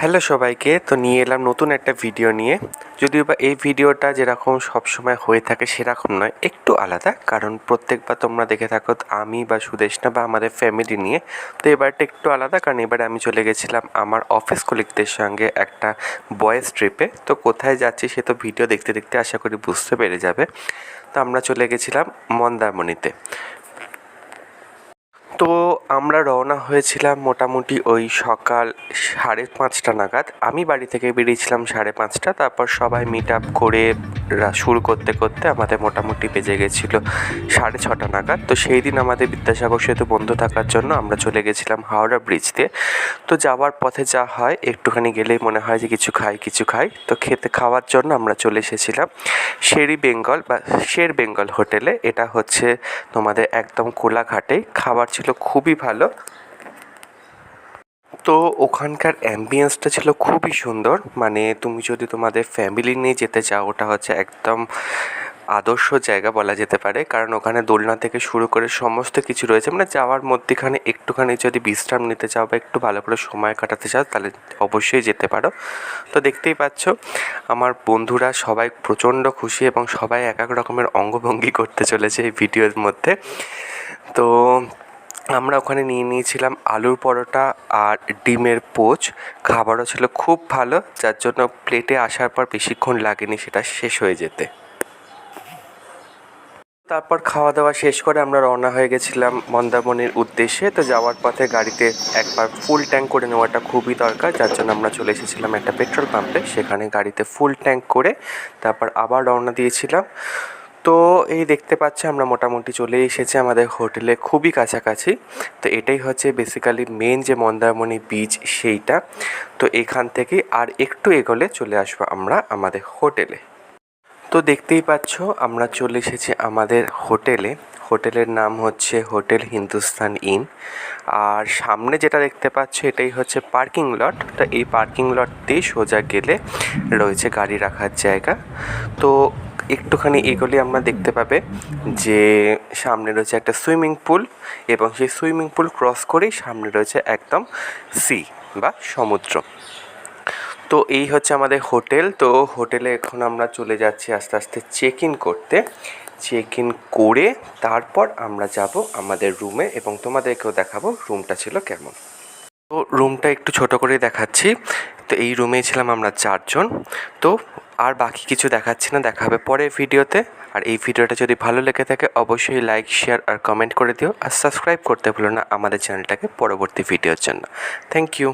Hello সবাইকে, তো নিয়ে এলাম নতুন একটা ভিডিও নিয়ে। যদিও বা এই ভিডিওটা যেরকম সবসময় হয়ে থাকে সেরকম নয়, একটু আলাদা। কারণ প্রত্যেকবার তোমরা দেখে থাকো আমি বা সুদেষ্ণা বা আমাদের ফ্যামিলি নিয়ে। তো এবারটা একটু আলাদা, কারণ এবারে আমি চলে গেছিলাম আমার অফিস কলিগদের সঙ্গে একটা বয়েজ ট্রিপে। তো কোথায় যাচ্ছি সে তো ভিডিও দেখতে দেখতে আশা করি বুঝতে পেরে যাবে। তো আমরা চলে গেছিলাম মন্দারমণিতে। তো আমরা রওনা হয়েছিলাম মোটামুটি ওই সকাল 5:30 নাগাদ। আমি বাড়ি থেকে বেরিয়েছিলাম 5:30। তারপর সবাই মিট আপ করে শুরু করতে করতে আমাদের মোটামুটি বেজে গেছিলো 6:30 নাগাদ। তো সেই দিন আমাদের বিদ্যাসাগর সেতু বন্ধ থাকার জন্য আমরা চলে গেছিলাম হাওড়া ব্রিজ দিয়ে। তো যাওয়ার পথে যা হয়, একটুখানি গেলেই মনে হয় যে কিছু খাই। তো খাওয়ার জন্য আমরা চলে এসেছিলাম শের বেঙ্গল হোটেলে। এটা হচ্ছে তোমাদের একদম কোলাঘাটে। খাবার ছিল খুবই ভালো। তো ওখানকার অ্যাম্বিয়েন্সটা ছিল খুবই সুন্দর। মানে তুমি যদি তোমাদের ফ্যামিলি নিয়ে যেতে চাও, ওটা হচ্ছে একদম আদর্শ জায়গা বলা যেতে পারে। কারণ ওখানে দোলনা থেকে শুরু করে সমস্ত কিছু রয়েছে। মানে যাওয়ার মধ্যেখানে একটুখানি যদি বিশ্রাম নিতে চাও বা একটু ভালো করে সময় কাটাতে চাও, তাহলে অবশ্যই যেতে পারো। তো দেখতেই পাচ্ছ আমার বন্ধুরা সবাই প্রচণ্ড খুশি এবং সবাই এক এক রকমের অঙ্গভঙ্গি করতে চলেছে এই ভিডিওর মধ্যে। তো আমরা ওখানে নিয়ে নিয়েছিলাম আলুর পরোটা আর ডিমের পোচ। খাবারও ছিল খুব ভালো, যার জন্য প্লেটে আসার পর বেশিক্ষণ লাগেনি সেটা শেষ হয়ে যেতে। তারপর খাওয়া দাওয়া শেষ করে আমরা রওনা হয়ে গেছিলাম মন্দারমণির উদ্দেশ্যে। তো যাওয়ার পথে গাড়িতে একবার ফুল ট্যাঙ্ক করে নেওয়াটা খুবই দরকার, যার জন্য আমরা চলে এসেছিলাম একটা পেট্রোল পাম্পে। সেখানে গাড়িতে ফুল ট্যাঙ্ক করে তারপর আবার রওনা দিয়েছিলাম। তো এই দেখতে পাচ্ছি আমরা মোটামুটি চলে এসেছি আমাদের হোটেলে খুবই কাছাকাছি। তো এটাই হচ্ছে বেসিক্যালি মেন যে মন্দারমণি বিচ সেইটা। তো এখান থেকে আর একটু এগোলে চলে আসবো আমরা আমাদের হোটেলে। তো দেখতেই পাচ্ছ আমরা চলে এসেছি আমাদের হোটেলের নাম হচ্ছে হোটেল হিন্দুস্তান ইন। আর সামনে যেটা দেখতে পাচ্ছ এটাই হচ্ছে পার্কিং লট। তো এই পার্কিং লট দিয়ে সোজা গেলে রয়েছে গাড়ি রাখার জায়গা। তো একটুখানি এগোলে আমরা দেখতে পাবে যে সামনে রয়েছে একটা সুইমিং পুল, এবং সেই সুইমিং পুল ক্রস করেই সামনে রয়েছে একদম সি বা সমুদ্র। তো এই হচ্ছে আমাদের হোটেল। তো হোটেলে এখন আমরা চলে যাচ্ছি আস্তে আস্তে চেক ইন করতে। চেক ইন করে তারপর আমরা যাব আমাদের রুমে এবং তোমাদেরকেও দেখাবো রুমটা ছিল কেমন। তো রুমটা একটু ছোট করেই দেখাচ্ছি। তো এই রুমেই ছিলাম আমরা 4 জন। তো আর বাকি কিছু দেখাচ্ছি না, দেখা হবে পরের ভিডিওতে। আর এই ভিডিওটা যদি ভালো লেগে থাকে অবশ্যই লাইক, শেয়ার আর কমেন্ট করে দিও। আর সাবস্ক্রাইব করতে ভুলো না আমাদের চ্যানেলটাকে পরবর্তী ভিডিওর জন্য। Thank you.